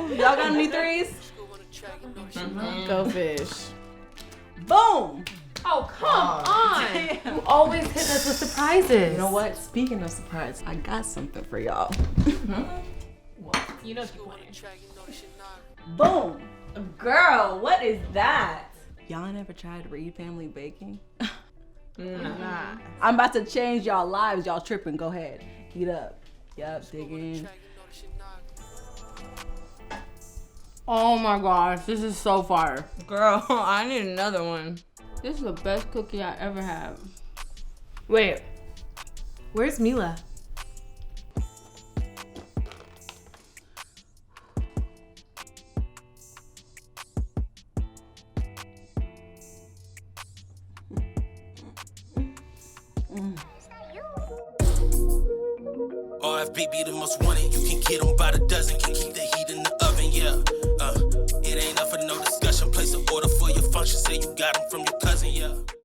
Y'all got any threes? Go fish. Boom! Oh, come on. Damn. You always hit us with surprises. You know what? Speaking of surprise, I got something for y'all. You know you want it. Boom! Girl, what is that? Y'all never tried Reed Family Baking? Nah. I'm about to change y'all lives. Y'all tripping. Go ahead. Heat up. Yup, dig in. Oh my gosh, this is so fire. Girl, I need another one. This is the best cookie I ever had. Wait, where's Mila? RFB be the most wanted. You can get them by the dozen. Can keep the heat in the oven, yeah. It ain't up for no discussion. Place an order for your function. Say you got them from your